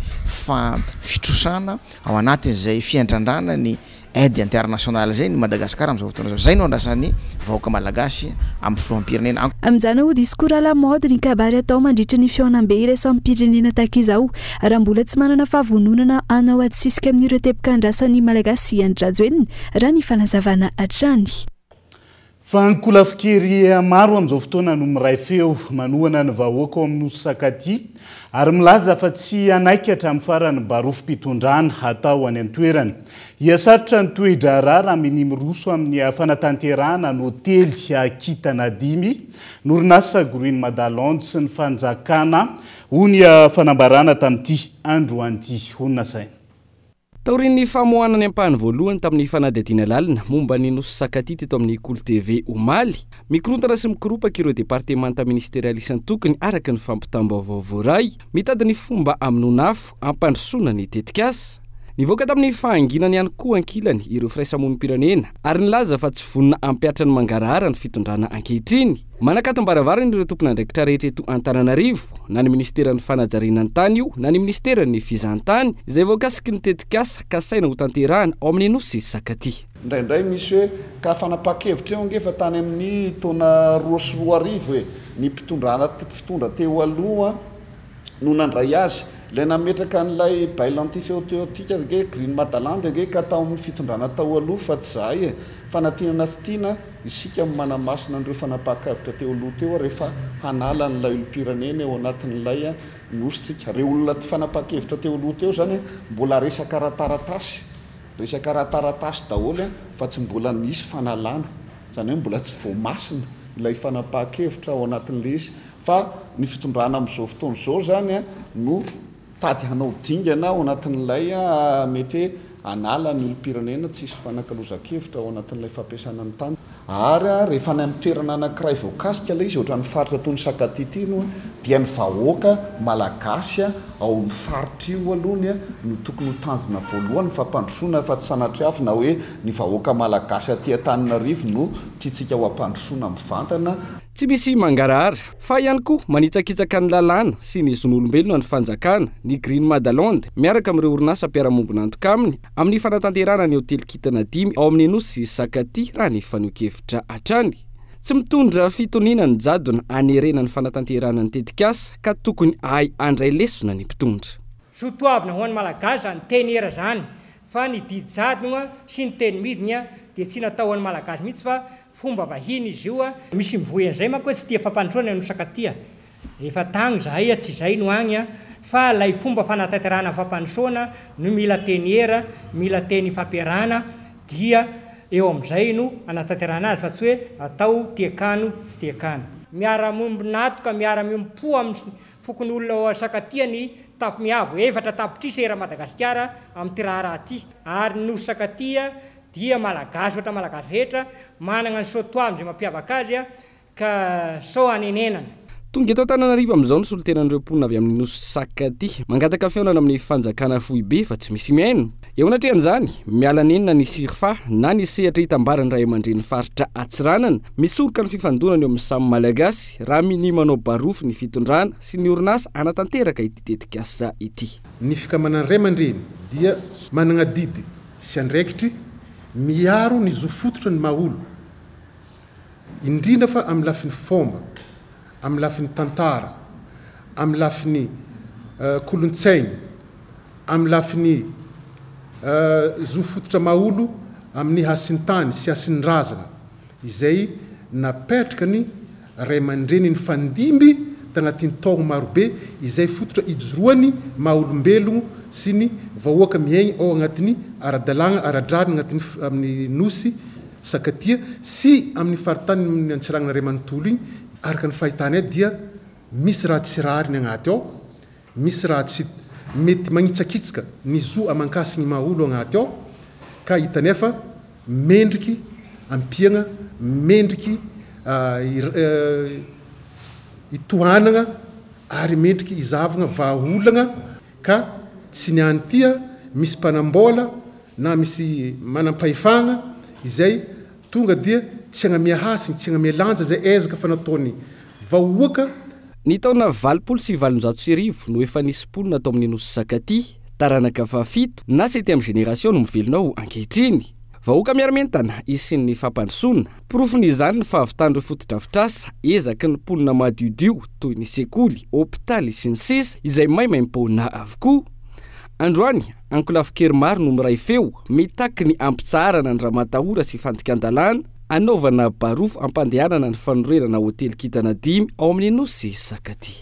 fitrosana ao anatin'izay fiandrandrana ny aide internationale zay ny Madagasikara am'izao fotoana zao zay no andrasan'ny vahoaka malagasy amin'ny filoham-pirenena amin'izany ho discours à la mode ny kabary atao mandritra ny fihaonam-be iraisam-pirenena tahaka izao raha mbola tsy manana fahavononana anao atsisika amin'ireo tepika-andrasan'ny malagasy Andry Rajoelina raha ny fanazavana hatrany fankolafikeri maro am'izao fotoana no miray feo manohana ny vahoaka ao amin'ny nosy Sakaty ary milaza fa tsy anaikatra amin'ny farany barofom-pitondrana atao any an-toerany hiasarotra ny toe-draharaha amin'imiroso amin'ny fanatanterahana ny hôtely Akitana 10 n'orinasa Green Madalande sy ny fanjakana hony fanambarana tamin'ity andro anty honina saina taorin'ny famohanany ampahany voalohany tamin'ny fanadihadiana lalina momba ny nosy Sakaty teto amin'ny Kolo TV omaly mikorontana sy mikoropaka ireo departemanta ministerialy isan-tokony araka ny fampitam-baovao voaray mitady ny fomba amin'ny onafo ampandrosoana ny tetikasa nivoaka tamin'ny fahanginany ihany koa ankilany ireo firaisamonim-pirenena ary nilaza fa tsy vonona ampiatra ny mangarahara ny fitondrana ankehitriny manakatam-baravarany ireo tompon'andraikitra rehetra eto Antananarivo na ny ministeran'ny fanajarinany tany io na ny ministeran'ny fizantany izay voakasiky ny tetikasa ka saina ho tanterahana ao amin'ny nosy Sakaty indraindray misy hoe ka fanapa-kevitra eo ngefa tany amin'ny taona 2024 hoe ny mpitondra teo aloha no nandray azy ilay nametraka an'ilay bailantifeoteotika ge Green Madalande ge ka tao amin'ny fitondrana tao aloha fa tsy zay fa natinana sy tiana isika manamasina an'ireo fanapa-kevitra teo aloha teo rehefa hanala n'ilay olom-pirenena eo anatin'ilay nositsika reo olona fanapa-kevitra teo aloha teo zany mbola resaka rahataratasy daholo fa tsy mbola misy fanalana zany hoe mbola tsy voamasina ilay fanapa-kevitra ao anatin'ilay izy fa ny fitondrana amin'izao fotoana izao zany no tady hanao dingana ao anatin'ilay mety anala ny olom-pirenena tsisy fanakalozan-kevitra ao anatin'ilay fampiasana ny tany ary rehefa ny amin'ny toerana anankiray voakasika ilay izy ohatrany faritra toy ny Sakaty ity no dia ny vahoaka malagasy ao amin'ny faritra io alohany no tokony ho tanjona voalohany fampandrosoana fa tsy sanatry hafa na hoe ny vahoaka malagasy aty Antananarivo no tiatsika ho ampandrosoana mivantana tsy misy mangarahara fa ihany koa manitsakitsaka ny lalàna sy ny zon'olombelona ny fanjakana ny Green Madalande miaraka amin'ireo orinasa mpiara-mombona antoka aminy amin'ny fanatanterahana ny hôtely Kitana 10 ao amin'ny nosy Sakaty raha ny faneho-kevitra hatrany tsy mitondra fitoniana ny jadona anerena ny fanatanterahana ny tetikasa ka tokony ahay andray lesona ny mpitondra sotoavina ho an'ny malagasy ny tenera zany fa ny didy jadona sy ny teny midina dia tsy natao ho an'ny malagasy mihitsy fa fomba vahiny izy io misy mivoy an'izay manko hoe tsy tia fampandrosoana no Sakaty efa tagny zahay tsy zay no agny fa lay fomba fanatanterahana fampandrosoana no mila teniera mila teny fampiarahana dia eo amin'izay no anatanterahana azy fa tsy hoe atao tiakano sy tiakano miara-mombonatoka miara-mimpo amin'ny fokony olona Sakaty ny tapo-miavo efatra tapotrisa era Madagasikara amin'ny tiraharaha ty ary no Sakaty dia malagasy ohatra malagasy rehetra manana ny soatoavy izay mampiavaka azy ka sao hanenenana tonga eto Antananarivo amin'izao ny solotenan'ireo mponina avy amin'ny nosy Sakaty mangataka feonana amin'ny fanjakana foibe fa tsy misy miaino eo anatrehan'izany miala nenina ny sirfa na ny sehatra hitambarany ray aman-dreny faritra Atsiranana misoroka ny fifandonana eo amin'ny samy malagasy raha minimanao barofo ny fitondrana sy ny orinasa anatanteraka ity tetikasa ity ny fikamanan'ny ray aman-dreny dia manana didy sy andraikitry miaro ny zofototra ny maolo indrindra fa amin'ny lafin'ny fomba amin'ny lafin'ny tantara amin'ny lafin'ny kolontsainy amin'ny lafin'ny zofototra maolo amin'ny hasintany sy hasinrazana izay napetraka ny ray aman-dreny ny fandimby tagnatin'ny taogno marobe izay fototra ijoroany maolombelogno sy ny vahoaka miaigny ao agnatin'ny ara-dalàgna ara-drarina agnatin'ny amin'ny nosy Sakaty sy amin'ny faritany amin'ny antsiragna ray manontolo igny araka ny fahitany dia misy raha tsy rariny agnaty ao misy raha tsy mety magnitsakitsika ny zo amankasigny maholo agnaty ao ka hitanefa mendriky ampiagna mendriky itohanagna ary mendriky izavagna vaolagna ka tsy niany tia misy mpanambola na misy manampahifagna izay tonga dia tsy agnamia hasiny tsy agnamia lanja zay ezaka fa nataony vahoaka. Ny taona 20 no efa nisy polina atao amin'ny nosy Sakaty taranaka fafito na 7e génération no mivelonao ankehitriny. Vahoaka miara-mentana isin'ny fampandrosoana porofon'izany ny fahavitandro fotodrafitrasa ezaky ny polina madiodio toy ny sekoly, hôpitaly sy ny sisa izay maimaimpona avokoa. Androany ankolafikery maro no miray feo mitaky ny ampitsarana ny ramatahora sy fantikan-dalàna anaovana barofo ampandehanana ny fanorerana hôtely Kitana 5 ao amin'ny nosy Sakaty.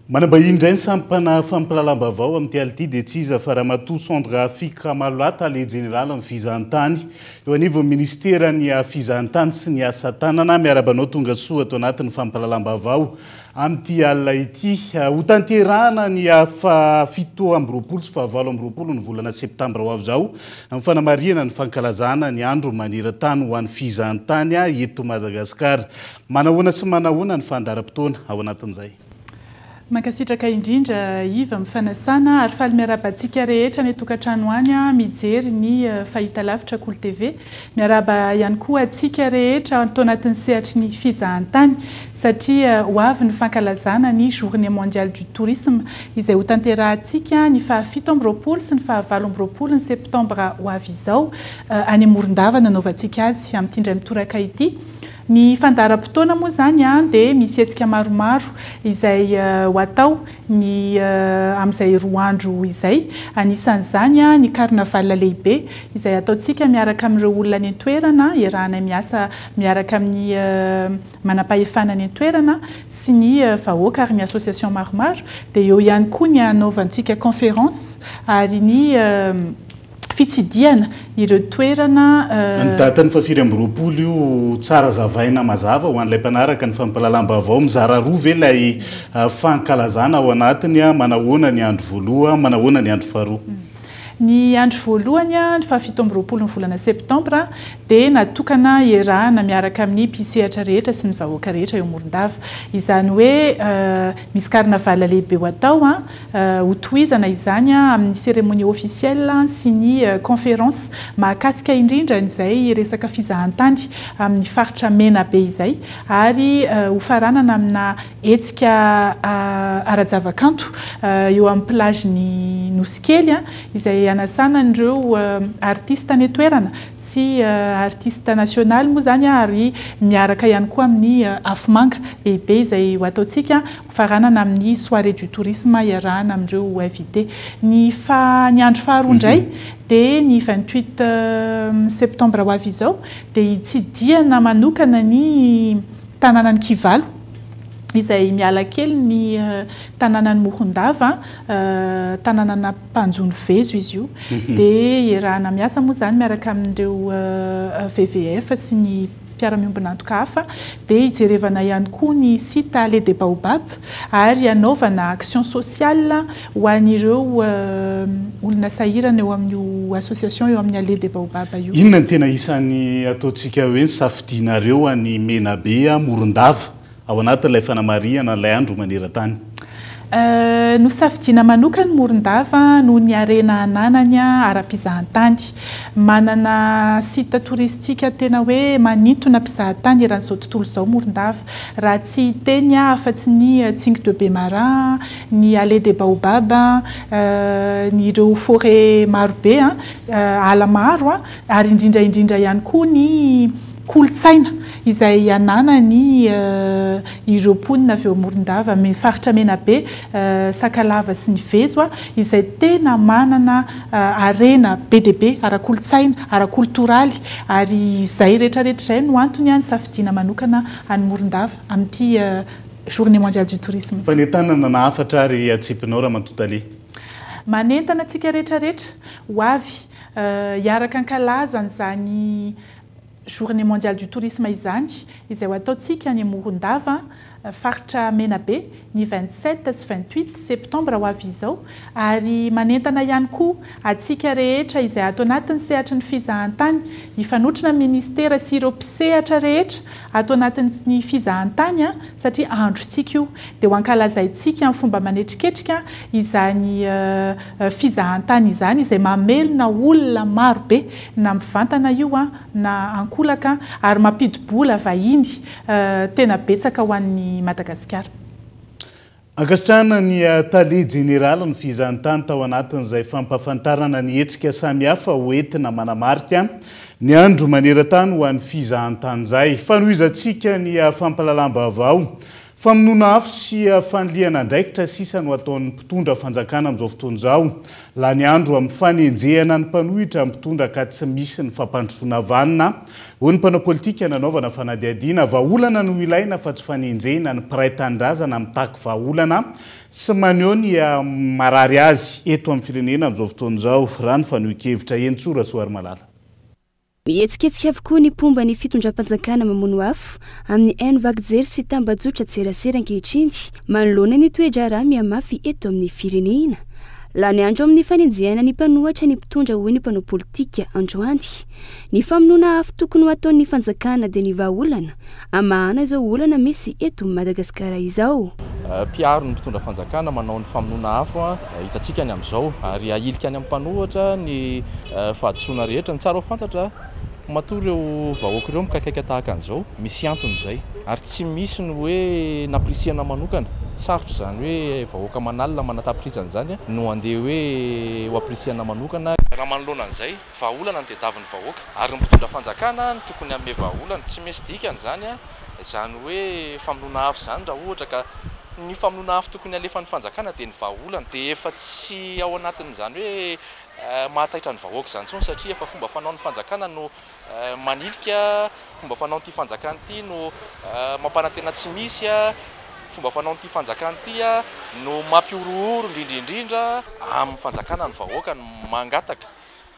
Manambahiny indray ny sampana fampalalam-bavao amin'ny ality dia tsy iza fa Ramatoa Centrafrique Kamalota le général amin'ny fizahantany eo anivon'ny ministerany fizahantany sy ny asa tanana miarabanao tonga soa ato anatin'ny fampalalam-bavao amin'ity alina ity ho tanterahana ny fito amby roapolo sy fahavalo amby roapolo ny volana septambra ho avy zao amin'ny fanamariana ny fankalazana ny andro maneran-tany ho an'ny fizahantany eto Madagasikara. Manahoana sy manahoana ny fandaharam-potoana ao anatin'izay. Mankasitraka indrindra iva mifanasana ary faly miarabantsika rehetra ny tokantrano any mijery ny fahitalavitra Cool TV miaraba ihany koa atsika rehetra atao anatin'ny sehatry ny fizahantany satria ho avy ny fankalazana ny journée mondiale du tourisme izay ho tanterahantsika ny fahafito amby roapolo sy ny fahavalo amby roapolo ny septambra ho avy izao any Morondava nanaovantsika azy amin'ity indray mitoraka ity. Ny fandaharam-potoana moa zany dia misy hetsika maromaro izay ho atao ny amin'izay roa andro izay. Anisan'izany ny carnaval lehibe izay ataontsika miaraka amin'ireo olona any an-toerana iarahana miasa miaraka amin'ny manam-pahefana any an-toerana sy ny vahoaka ary ny association maromaro. Dia eo ihany koa ny anaovantsika conférence ary ny fitsidiana ireo toerana ny datany fafiry amby roapolo io tsara zavaina mazava ho an'ilay mpanaraka ny fampalalam-bavao mizara roa ve ilay fankalazana ao anatiny manahoana ny andro voaloha manahoana ny andro faharoa. Ny andro voalohany ny fahafito amby roapolo ny volana septambra dia natokana iarahana miaraka amin'ny mpisehatra rehetra sy ny vahoaka rehetra eo Morondava. Izany hoe misy carnaval lehibe ho atao ho tohizana izany amin'ny cérémonie officielle sy ny conférence mahakasika indrindra izay resaka fizahantany amin'ny faritra mena be izay ary ho faranana amina hetsika ara-javakanto eo amin'ny plage ny Nosikely izay anasana ireo artista ny toerana sy artista national moa zany ary miaraka ihany koa amin'ny afomanga lehibe izay ho ataontsika faranana amin'ny soirée du tourisme iarahana amin'ireo invité. Ny andro faharoa indray dia ny 28 septambra ho avy izao dia hitsidiana manokana ny tanànan'ny Kivalo izay miala kely ny tanànan'ny Morondava tanànana Mpanjony Vezo izy io dia iarahana miasa moa zany miaraka amin'ireo VVF sy ny mpiara-miombina antoka hafa dia hijerevana ihany koa ny site Allée des Baobab ary anaovana action sociale ho an'ireo olona sahirana eo amin'ny association eo amin'ny Allée des Baobab io. Inona ny tena isan'ny ataontsika hoe ny safidianareo any Menabe Morondava ao anatin'ilay fanamariana ilay andro maneran-tany? No safidiana manokana Morondava no ny arena ananany ara-pizahantany. Manana site touristique tena hoe manintona mpizahatany eran'izao tontolo izao Morondava. Raha tsy hiteny afa-tsy ny Tsingy de Bemara, ny Allée des Baobab, ny ireo forêt marobe ala maro ary indrindra ihany koa ny kolotsaina izay ananany ireo mponina avy eo Morondava faritra Menabe, Sakalava sy ny Vezo izay tena manana arena be dia be ara-kolotsaina ara-kultoraly ary izay rehetrarehetra izay no antony any safidiana manokana any Morondava amin'ity journée mondiale du tourisme. Fa ny tanana na hafatra ary atsipinao Ramatoa. Manentana antsika rehetrarehetra ho avy hiaraka ankalaza an'izany journée mondiale du tourisme izany izay ho ataontsika any Morondava faritra menabe ny 27 sy 28 septembre ho avy izao ary manentana ihany koa atsika rehetra izay ato anatin'ny sehatra ny fizahantany hifanotrona ministera sy ireo mpisehatra rehetra ato anatin'ny fizahantany satria androntsika io dia ho ankalazaintsika amin'ny fomba manetriketrika izany fizahantany izany izay mamelona olona marobe na mivantana io na ankolaka ary mampidibola vahiny tena betsaka ho an'ny Madagasikara. Ankasitrahana ny tale jeneraly ny fizahantany tao anatin'izay fampafantarana ny hetsika samihafa hoentina manamarika ny andro maneran-tany ho an'ny fizahantany izay. Fanohizantsika ny fampalalam-baovao famonoana afo sy faniliana andraikitra sisa no ataon'ny mpitondra fanjakana amin'izao fotoana izao. Lany andro amin'ny fanenjehana ny mpanohitra mpitondra ka tsy misy ny fampandrosoana vanina. Ho ny mpanao politika nanaovana fanadihadiana vahaolana no ilaina fa tsy fanenjehana ny mpiray tanindrazana mitaky vahaolana sy maneho ny marary azy eto amin'ny firenena amin'izao fotoana izao. Raha ny fanohi-kevitra Entsora Soarymalala. Mihetsiketsika avokoa ny pomba ny fitondram-panjakana mamono afo amin'ny haino vaky-jery sy tambajotra tserasera ankehitriny manoloana ny toetra raha mihamafy eto amin'ny firenena. Lany andro amin'ny fanenjehana ny mpanohatra ny mpitondra hoy ny mpanao politika androany. Ny famonoana afo tokony ho ataon'ny fanjakana dia ny vahaolana amahana izao olana misy eto Madagasikara izao. Mpiaro ny mpitondra fanjakana manao ny famonoana afo hitantsika ny amin'izao ary ahilika any amin'ny mpanohatra ny fahadisoana rehetra ny tsara ho fantatra matoa ireo vahoaka ireo mikakaika tahaka an'izao misy antony izay ary tsy misy ny hoe naprisiana manokana sarotra izany hoe vahoaka manalina manatapitrizana izany no andeha hoe ho aprisiana manokana raha manoloana an'izay vahaolana ny tediavin'ny vahoaka ary ny mpitondra fanjakana ny tokony hanome vahaolana tsy misy dikany izany izany hoe famonoana afo izany raha ohatra ka ny famonoana afo tokony alefan'ny fanjakana dia ny vahaolana dia efa tsy ao anatin'izany hoe mahataitra ny vahoaka izany tsony satria efa fomba fanao ny fanjakana no manilika fomba fanao n'ity fanjakana ity no mampanantena tsy misy fomba fanao n'ity fanjakana ity no mampiorooro indrindrindrindra amin'ny fanjakana ny vahoaka no mangataka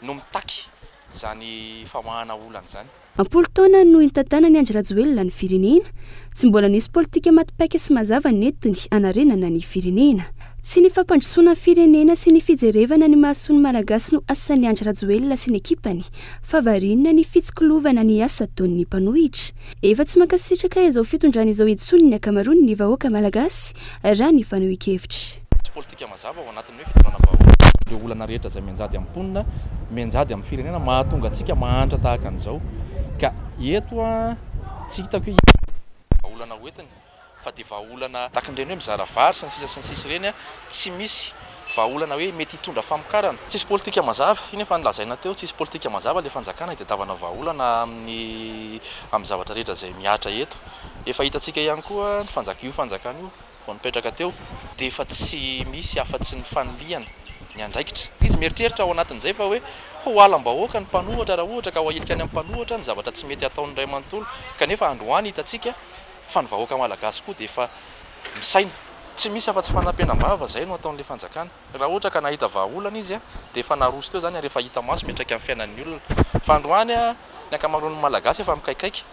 no mitaky izany famahana olana izany. Ampolo taona no intantana ny Andry Rajoelina ny firenena, tsy mbola nisy politika matipaika sy mazava netiny anarenana ny firenena. Tsy ny fampandrosoana ny firenena sy ny fijerevana ny mahasoa ny malagasy no asan'ny Andry Rajoelina sy ny ekipany, fa variana ny fitsikilovana ny asa ataon'ny mpanohitra. Efa tsy mankasitraka izao fitondrana izao intsony ny ankamaroany ny vahoaka malagasy raha ny fanohi-kevitra. Tsy politika mazava ao anatin'ny hoe fitondrana vahoaka. Ireo olana rehetra izay mianjady amin'ny mponina, mianjady amin'ny firenena mahatonga antsika mahantra tahaka an'izao. Ka eto tsy hitako hoe vahaolana hoentiny fa dia vahaolana takan'ireny hoe mizara vary sy ny sisa ireny tsy misy vahaolana hoe mety hitondra famokarana. Tsisy politika mazava, iny efa nilazaina teo, tsisy politika mazava ilay fanjakana hitadiavana vahaolana amin'ny zavatra rehetra izay miatra eto. Efa hitantsika ihany koa ny fanjakana io vao nipetraka teo dia efa tsy misy afa-tsy ny faniliana ny andraikitra. Izy mieritreritra ao anatin'izay fa hoe ho alam-bahoaka ny mpanohatra raha ohatra ka ho ahilika any amin'ny mpanohatra ny zavatra tsy mety ataon'ny iray manontolo kanefa androany hitantsika fa ny vahoaka malagasy koa dia efa misaina tsy misy afa-tsy fanampianam-bava izay no ataon'ilay fanjakana. Raha ohatra ka nahita vahaolana izy dia efa naroso teo izany rehefa hita maso metraka amin'ny fiainan'ny olona. Fa androany ny ankamaroan'ny malagasy efa mikaikaiky.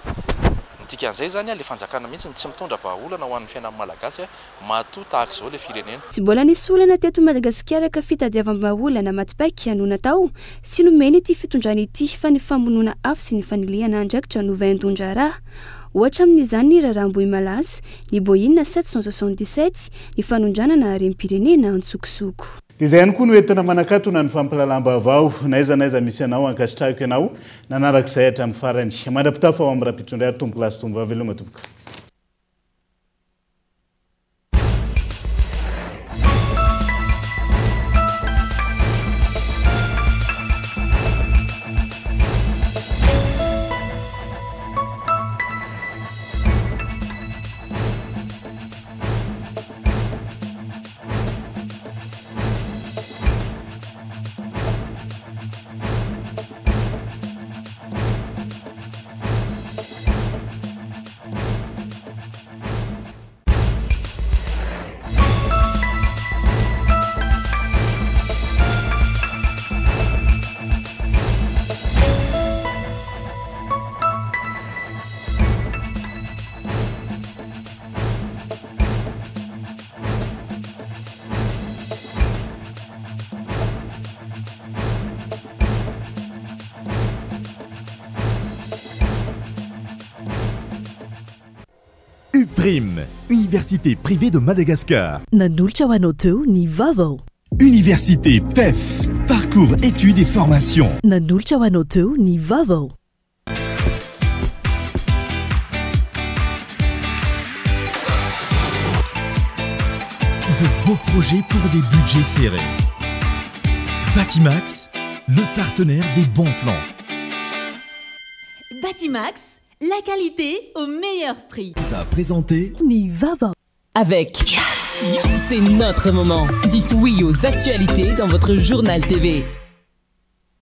Dikan'izay zany ilay fanjakana mihitsy tsy mitondra vahaolana ho an'ny fiainan'ny malagasy matoa tahaka izao ilay firenena. Tsy mbola nisy olana teto Madagasikara ka fitadiavam-bahaolana matipaika no natao sy nomeny ity fitondrana ity fa ny famonoana afo sy ny faniliana andraikitra no vain-dondra raha. Ohatra amin'izany ny Raramboy Malaza, ny Boina 777, ny fanondranana rem-pirenena Antsokosoko. Izay ihany koa no entina manakatona ny fampalalam-baovao naiza misy anao ankasitrahako ianao nanarak'izay hatramin'ny farany. Mandrapitafa ao amin'ny rapitondray ary tomboka lasy tombo vaveloma tomboka. Trim, université privée de Madagascar. Nanolotra ho anao teo ny vaovao. Université PEF, parcours études et formations. Nanolotra ho anao teo ny vaovao. De beaux projets pour des budgets serrés. Batimax, le partenaire des bons plans. Batimax, la qualité au meilleur prix. Vous a présenté Ni vaovao. Avec Yes, c'est notre moment. Dites oui aux actualités dans votre journal TV.